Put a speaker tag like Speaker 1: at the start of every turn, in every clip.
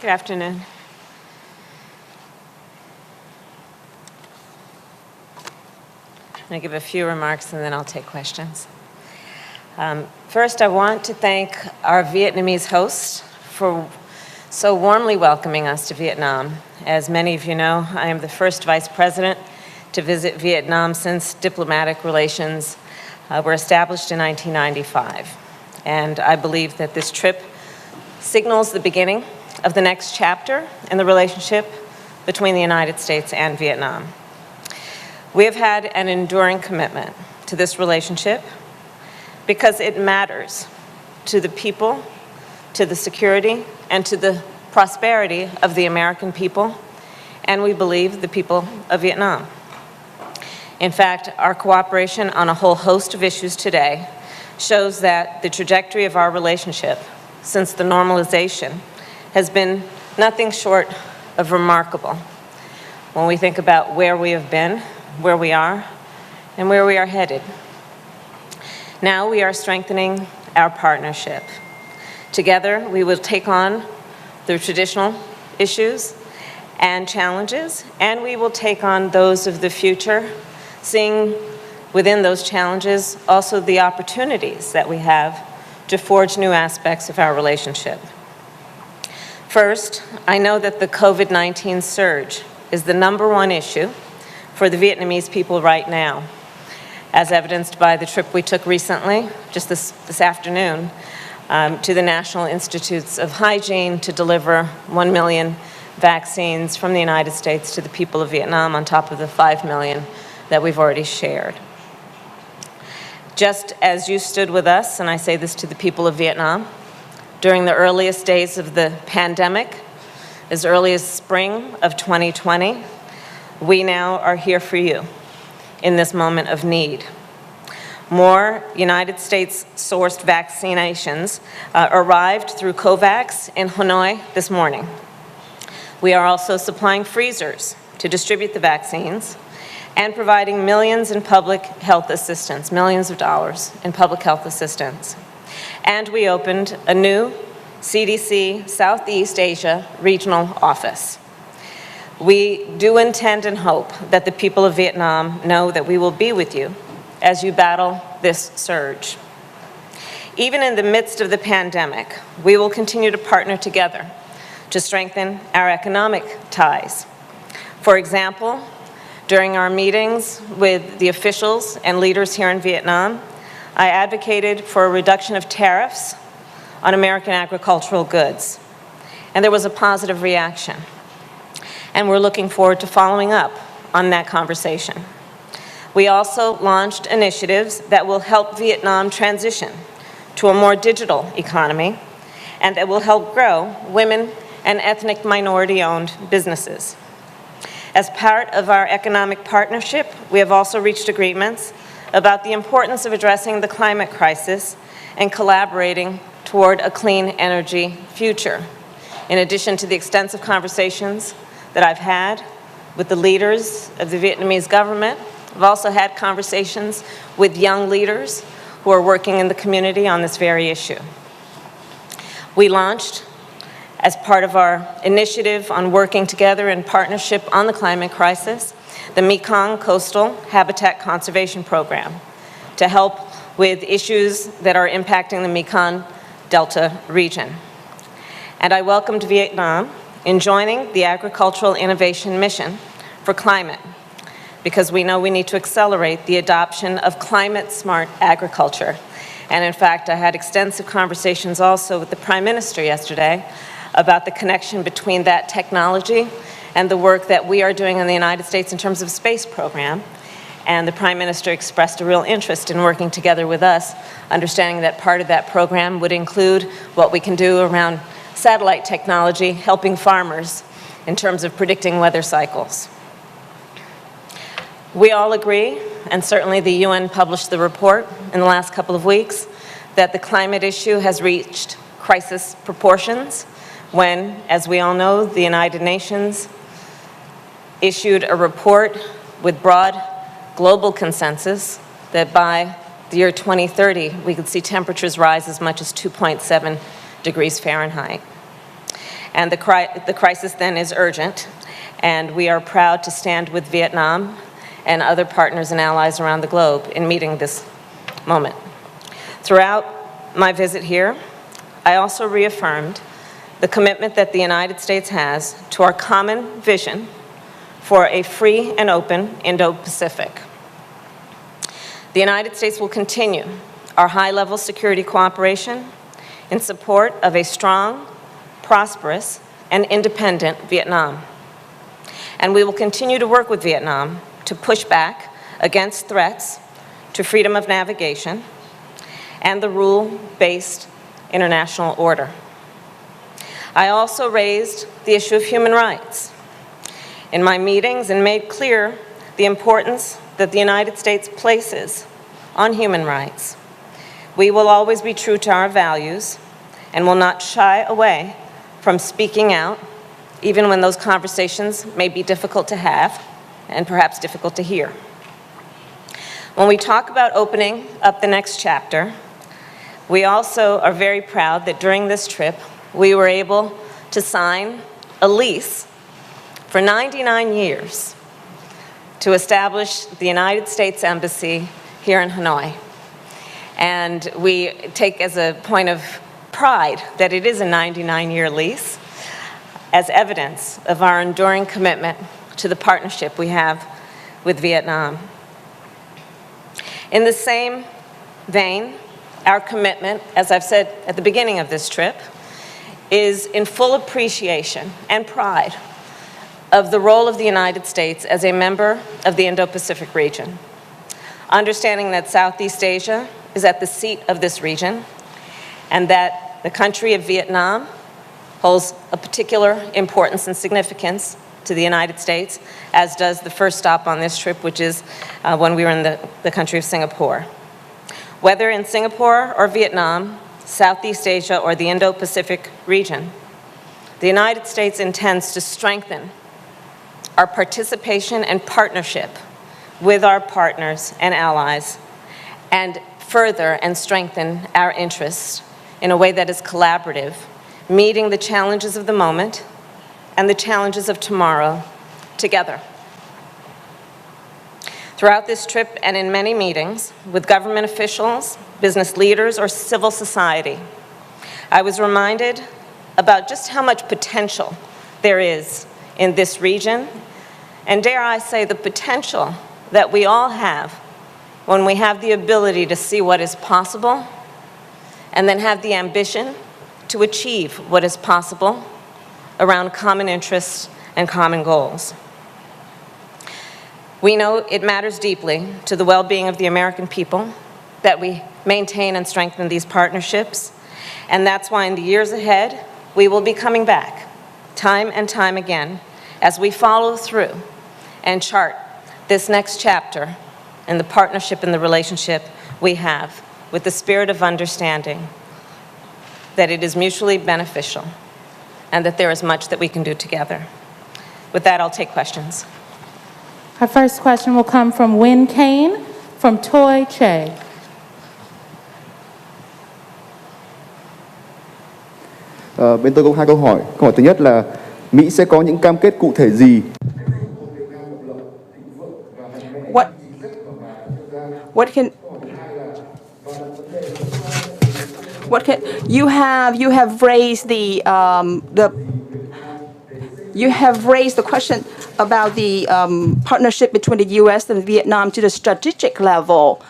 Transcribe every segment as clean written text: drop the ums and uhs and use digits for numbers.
Speaker 1: Good afternoon. I'm going to give a few remarks and then I'll take questions. First, I want to thank our Vietnamese hosts for so warmly welcoming us to Vietnam. As many of you know, I am the first vice president to visit Vietnam since diplomatic relations were established in 1995. And I believe that this trip signals the beginning of the next chapter in the relationship between the United States and Vietnam. We have had an enduring commitment to this relationship because it matters to the people, to the security, and to the prosperity of the American people, and we believe the people of Vietnam. In fact, our cooperation on a whole host of issues today shows that the trajectory of our relationship since the normalization has been nothing short of remarkable when we think about where we have been, where we are, and where we are headed. Now we are strengthening our partnership. Together, we will take on the traditional issues and challenges, and we will take on those of the future, seeing within those challenges also the opportunities that we have to forge new aspects of our relationship. First, I know that the COVID-19 surge is the #1 issue for the Vietnamese people right now, as evidenced by the trip we took recently, just this afternoon, to the National Institutes of Hygiene to deliver 1 million vaccines from the United States to the people of Vietnam on top of the 5 million that we've already shared. Just as you stood with us, and I say this to the people of Vietnam, during the earliest days of the pandemic, as early as spring of 2020, we now are here for you in this moment of need. More United States-sourced vaccinations arrived through COVAX in Hanoi this morning. We are also supplying freezers to distribute the vaccines and providing millions in public health assistance, millions of dollars in public health assistance. And we opened a new CDC Southeast Asia regional office. We do intend and hope that the people of Vietnam know that we will be with you as you battle this surge. Even in the midst of the pandemic, we will continue to partner together to strengthen our economic ties. For example, during our meetings with the officials and leaders here in Vietnam, I advocated for a reduction of tariffs on American agricultural goods, and there was a positive reaction. And we're looking forward to following up on that conversation. We also launched initiatives that will help Vietnam transition to a more digital economy and that will help grow women and ethnic minority-owned businesses. As part of our economic partnership, we have also reached agreements about the importance of addressing the climate crisis and collaborating toward a clean energy future. In addition to the extensive conversations that I've had with the leaders of the Vietnamese government, I've also had conversations with young leaders who are working in the community on this very issue. We launched, as part of our initiative on working together in partnership on the climate crisis, the Mekong Coastal Habitat Conservation Program to help with issues that are impacting the Mekong Delta region. And I welcomed Vietnam in joining the Agricultural Innovation Mission for Climate, because we know we need to accelerate the adoption of climate-smart agriculture. And in fact, I had extensive conversations also with the Prime Minister yesterday about the connection between that technology and the work that we are doing in the United States in terms of space program. And the Prime Minister expressed a real interest in working together with us, understanding that part of that program would include what we can do around satellite technology, helping farmers in terms of predicting weather cycles. We all agree, and certainly the UN published the report in the last couple of weeks, that the climate issue has reached crisis proportions when, as we all know, the United Nations issued a report with broad global consensus that by the year 2030, we could see temperatures rise as much as 2.7 degrees Fahrenheit. And the crisis then is urgent, and we are proud to stand with Vietnam and other partners and allies around the globe in meeting this moment. Throughout my visit here, I also reaffirmed the commitment that the United States has to our common vision for a free and open Indo-Pacific. The United States will continue our high-level security cooperation in support of a strong, prosperous, and independent Vietnam. And we will continue to work with Vietnam to push back against threats to freedom of navigation and the rule-based international order. I also raised the issue of human rights in my meetings and made clear the importance that the United States places on human rights. We will always be true to our values and will not shy away from speaking out, even when those conversations may be difficult to have and perhaps difficult to hear. When we talk about opening up the next chapter, we also are very proud that during this trip, we were able to sign a lease for 99 years to establish the United States Embassy here in Hanoi. And we take as a point of pride that it is a 99-year lease as evidence of our enduring commitment to the partnership we have with Vietnam. In the same vein, our commitment, as I've said at the beginning of this trip, is in full appreciation and pride of the role of the United States as a member of the Indo-Pacific region, understanding that Southeast Asia is at the seat of this region and that the country of Vietnam holds a particular importance and significance to the United States, as does the first stop on this trip, which is when we were in the country of Singapore. Whether in Singapore or Vietnam, Southeast Asia or the Indo-Pacific region, the United States intends to strengthen our participation and partnership with our partners and allies and further and strengthen our interests in a way that is collaborative, meeting the challenges of the moment and the challenges of tomorrow together. Throughout this trip and in many meetings with government officials, business leaders, or civil society, I was reminded about just how much potential there is in this region, and dare I say, the potential that we all have when we have the ability to see what is possible and then have the ambition to achieve what is possible around common interests and common goals. We know it matters deeply to the well-being of the American people that we maintain and strengthen these partnerships, and that's why in the years ahead, we will be coming back time and time again as we follow through and chart this next chapter in the partnership and the relationship we have with the spirit of understanding that it is mutually beneficial and that there is much that we can do together. With that, I'll take questions.
Speaker 2: Our first question will come from Win Kane from Toi Che.
Speaker 3: Bên tôi có hai câu hỏi. Câu hỏi thứ nhất là Mỹ sẽ có những cam kết cụ thể gì?
Speaker 4: What can you have raised the question about the partnership between the U.S. and Vietnam to the strategic level.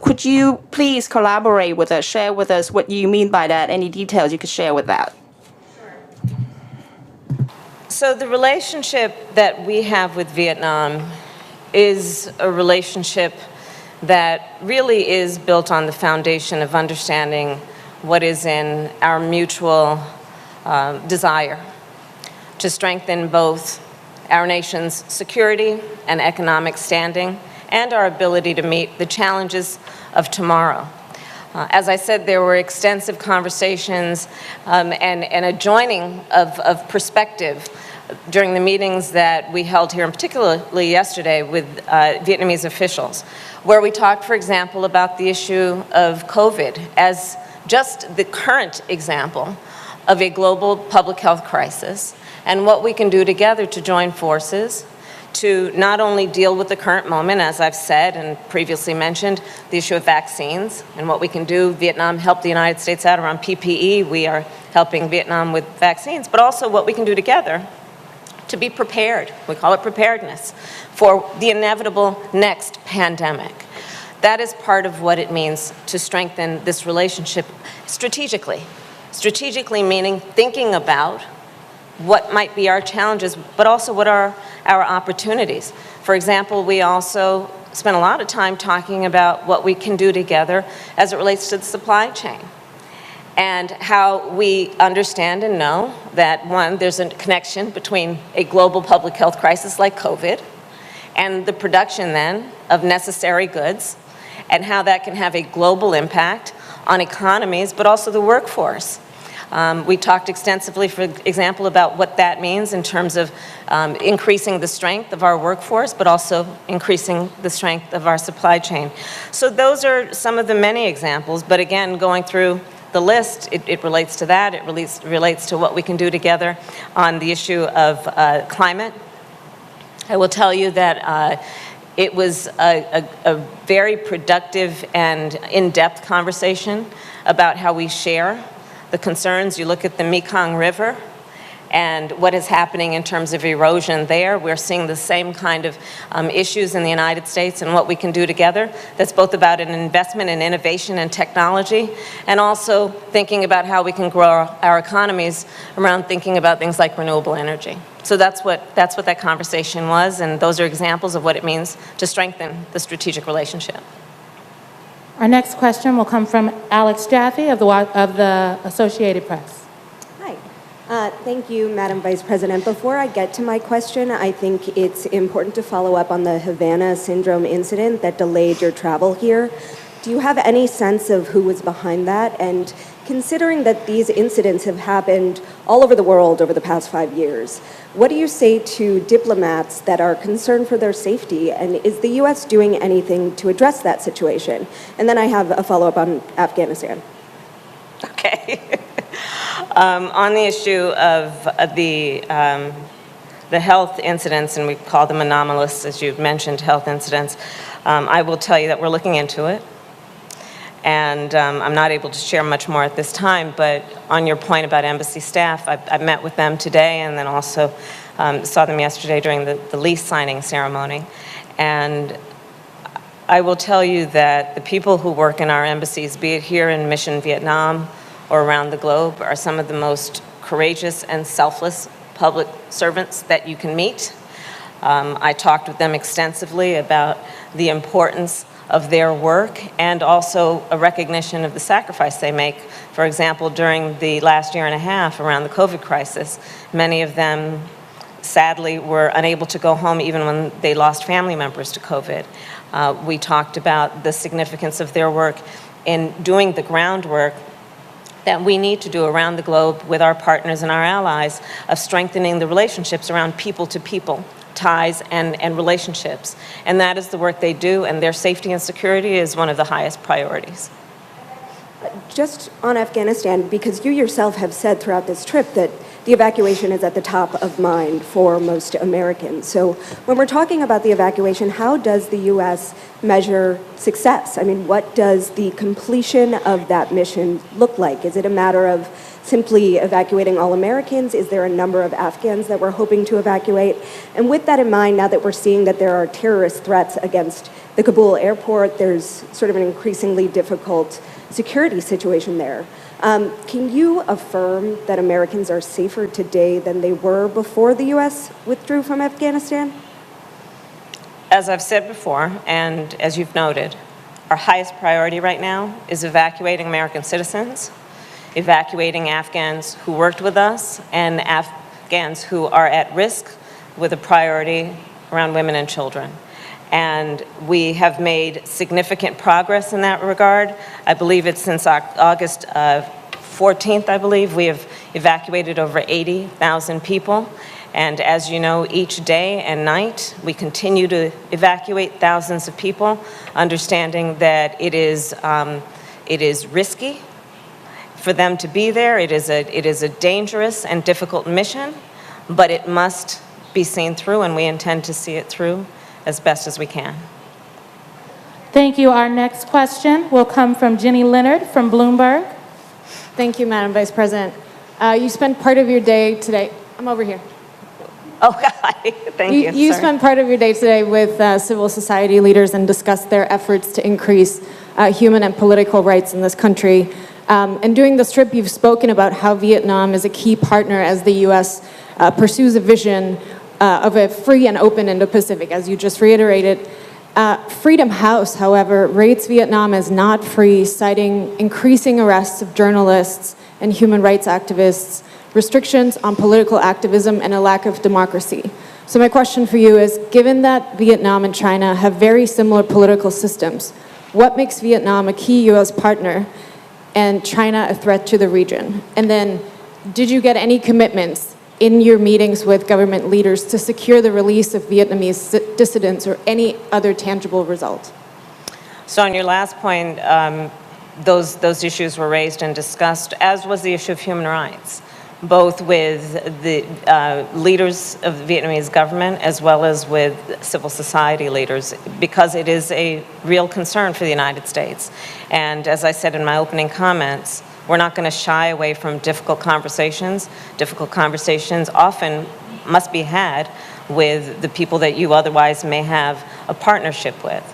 Speaker 4: Could you please collaborate with us, share with us what you mean by that? Any details you could share with that?
Speaker 1: So the relationship that we have with Vietnam is a relationship that really is built on the foundation of understanding what is in our mutual desire to strengthen both our nation's security and economic standing and our ability to meet the challenges of tomorrow. As I said, there were extensive conversations and a joining of perspective during the meetings that we held here, and particularly yesterday with Vietnamese officials, where we talked, for example, about the issue of COVID as just the current example of a global public health crisis and what we can do together to join forces to not only deal with the current moment, as I've said and previously mentioned, the issue of vaccines and what we can do. Vietnam helped the United States out around PPE. We are helping Vietnam with vaccines, but also what we can do together to be prepared. We call it preparedness for the inevitable next pandemic. That is part of what it means to strengthen this relationship strategically. Strategically meaning thinking about what might be our challenges, but also what are our opportunities. For example, we also spent a lot of time talking about what we can do together as it relates to the supply chain and how we understand and know that, one, there's a connection between a global public health crisis like COVID and the production then of necessary goods and how that can have a global impact on economies, but also the workforce. We talked extensively, for example, about what that means in terms of increasing the strength of our workforce, but also increasing the strength of our supply chain. So those are some of the many examples, but again, going through the list, it relates to that. It relates to what we can do together on the issue of climate. I will tell you that it was a very productive and in-depth conversation about how we share the concerns. You look at the Mekong River and what is happening in terms of erosion there. We're seeing the same kind of issues in the United States and what we can do together. That's both about an investment in innovation and technology and also thinking about how we can grow our economies around thinking about things like renewable energy. So that's what that conversation was, and those are examples of what it means to strengthen the strategic relationship.
Speaker 2: Our next question will come from Alex Jaffe of the Associated Press.
Speaker 5: Hi. Thank you, Madam Vice President. Before I get to my question, I think it's important to follow up on the Havana syndrome incident that delayed your travel here. Do you have any sense of who was behind that? And considering that these incidents have happened all over the world over the past 5 years, what do you say to diplomats that are concerned for their safety? And is the U.S. doing anything to address that situation? And then I have a follow-up on Afghanistan.
Speaker 1: Okay. On the issue of the health incidents, and we call them anomalous, as you've mentioned, health incidents, I will tell you that we're looking into it. And I'm not able to share much more at this time, but on your point about embassy staff, I met with them today and then also saw them yesterday during the lease signing ceremony. And I will tell you that the people who work in our embassies, be it here in Mission Vietnam or around the globe, are some of the most courageous and selfless public servants that you can meet. I talked with them extensively about the importance of their work and also a recognition of the sacrifice they make. For example, during the last year and a half around the COVID crisis, many of them sadly were unable to go home even when they lost family members to COVID. We talked about the significance of their work in doing the groundwork that we need to do around the globe with our partners and our allies of strengthening the relationships around people-to-people ties and relationships. And that is the work they do, and their safety and security is one of the highest priorities.
Speaker 5: Just on Afghanistan, because you yourself have said throughout this trip that the evacuation is at the top of mind for most Americans. So when we're talking about the evacuation, how does the U.S. measure success? I mean, what does the completion of that mission look like? Is it a matter of simply evacuating all Americans? Is there a number of Afghans that we're hoping to evacuate? And with that in mind, now that we're seeing that there are terrorist threats against the Kabul airport, there's sort of an increasingly difficult security situation there. Can you affirm that Americans are safer today than they were before the U.S. withdrew from Afghanistan?
Speaker 1: As I've said before, and as you've noted, our highest priority right now is evacuating American citizens, evacuating Afghans who worked with us, and Afghans who are at risk, with a priority around women and children. And we have made significant progress in that regard. I believe it's since August 14th, I believe, we have evacuated over 80,000 people. And as you know, each day and night, we continue to evacuate thousands of people, understanding that it is risky for them to be there. It is a dangerous and difficult mission, but it must be seen through, and we intend to see it through as best as we can.
Speaker 2: Thank you. Our next question will come from Jenny Leonard from Bloomberg.
Speaker 6: Thank you, Madam Vice President. You spent part of your day today, I'm over here.
Speaker 1: Oh, God, thank you.
Speaker 6: You
Speaker 1: Sorry.
Speaker 6: spent part of your day today with civil society leaders and discussed their efforts to increase human and political rights in this country. And during this trip, you've spoken about how Vietnam is a key partner as the U.S. Pursues a vision of a free and open Indo-Pacific, as you just reiterated. Freedom House, however, rates Vietnam as not free, citing increasing arrests of journalists and human rights activists, restrictions on political activism, and a lack of democracy. So my question for you is, given that Vietnam and China have very similar political systems, what makes Vietnam a key U.S. partner and China a threat to the region? And then, did you get any commitments in your meetings with government leaders to secure the release of Vietnamese dissidents or any other tangible result?
Speaker 1: So on your last point, those issues were raised and discussed, as was the issue of human rights, both with the leaders of the Vietnamese government as well as with civil society leaders, because it is a real concern for the United States. And as I said in my opening comments, we're not going to shy away from difficult conversations. Difficult conversations often must be had with the people that you otherwise may have a partnership with.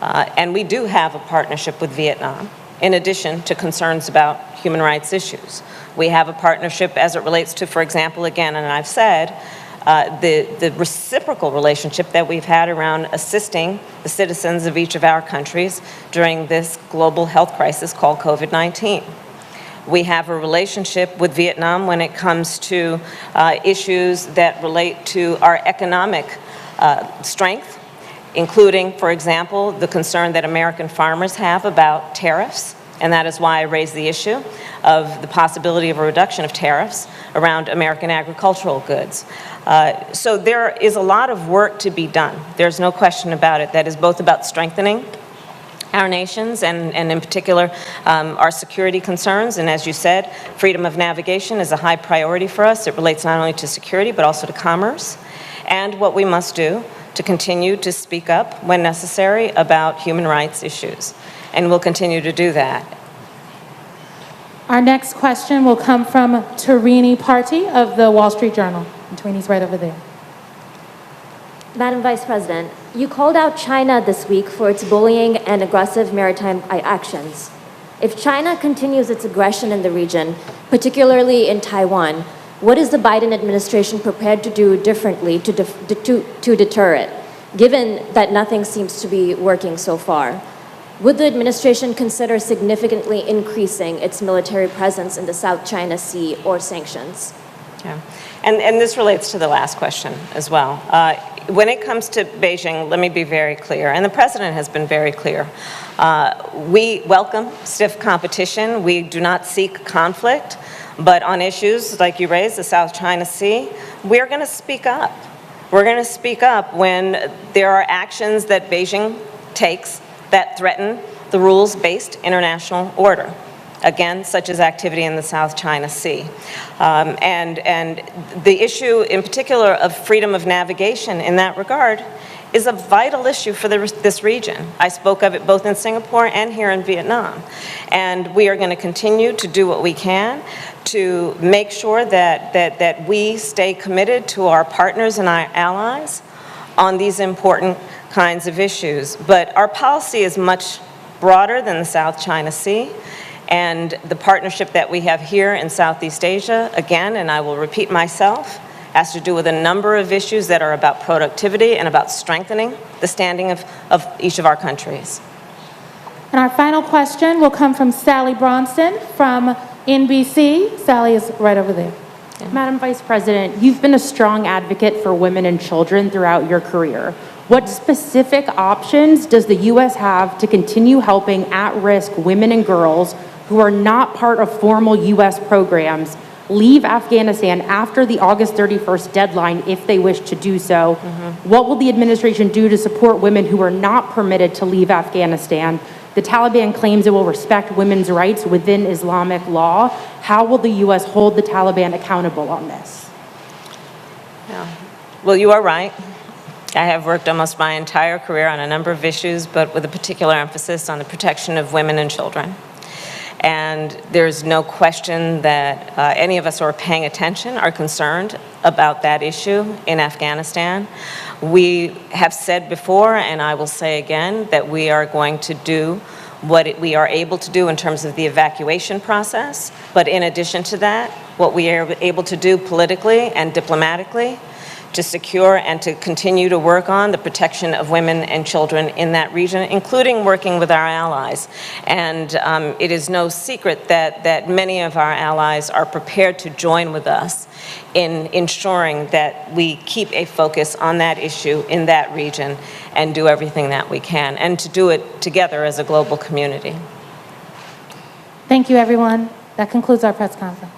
Speaker 1: And we do have a partnership with Vietnam, in addition to concerns about human rights issues. We have a partnership as it relates to, for example, again, and I've said, the reciprocal relationship that we've had around assisting the citizens of each of our countries during this global health crisis called COVID-19. We have a relationship with Vietnam when it comes to issues that relate to our economic strength, including, for example, the concern that American farmers have about tariffs. And that is why I raised the issue of the possibility of a reduction of tariffs around American agricultural goods. So there is a lot of work to be done. There's no question about it. That is both about strengthening our nations and in particular our security concerns. And as you said, freedom of navigation is a high priority for us. It relates not only to security but also to commerce. And what we must do to continue to speak up when necessary about human rights issues. And we'll continue to do that.
Speaker 2: Our next question will come from Tarini Party of the Wall Street Journal. And Tarini's right over there.
Speaker 7: Madam Vice President, you called out China this week for its bullying and aggressive maritime actions. If China continues its aggression in the region, particularly in Taiwan, what is the Biden administration prepared to do differently to deter it, given that nothing seems to be working so far? Would the administration consider significantly increasing its military presence in the South China Sea or sanctions?
Speaker 1: Yeah. And this relates to the last question as well. When it comes to Beijing, let me be very clear, and the President has been very clear. We welcome stiff competition. We do not seek conflict. But on issues like you raised, the South China Sea, we're going to speak up. We're going to speak up when there are actions that Beijing takes that threaten the rules-based international order, again, such as activity in the South China Sea. And the issue in particular of freedom of navigation in that regard is a vital issue for this region. I spoke of it both in Singapore and here in Vietnam. And we are going to continue to do what we can to make sure that we stay committed to our partners and our allies on these important kinds of issues. But our policy is much broader than the South China Sea. And the partnership that we have here in Southeast Asia, again, and I will repeat myself, has to do with a number of issues that are about productivity and about strengthening the standing of each of our countries.
Speaker 2: And our final question will come from Sally Bronson from NBC. Sally is right over there.
Speaker 8: Yeah. Madam Vice President, you've been a strong advocate for women and children throughout your career. What specific options does the U.S. have to continue helping at-risk women and girls who are not part of formal U.S. programs leave Afghanistan after the August 31st deadline if they wish to do so? What will the administration do to support women who are not permitted to leave Afghanistan The Taliban claims it will respect women's rights within Islamic law. How will the U.S. hold the Taliban accountable on this?
Speaker 1: Well, you are right. I have worked almost my entire career on a number of issues, but with a particular emphasis on the protection of women and children. And there's no question that any of us who are paying attention are concerned about that issue in Afghanistan. We have said before, and I will say again, that we are going to do what we are able to do in terms of the evacuation process. But in addition to that, what we are able to do politically and diplomatically to secure and to continue to work on the protection of women and children in that region, including working with our allies. And it is no secret that many of our allies are prepared to join with us in ensuring that we keep a focus on that issue in that region and do everything that we can, and to do it together as a global community.
Speaker 2: Thank you, everyone. That concludes our press conference.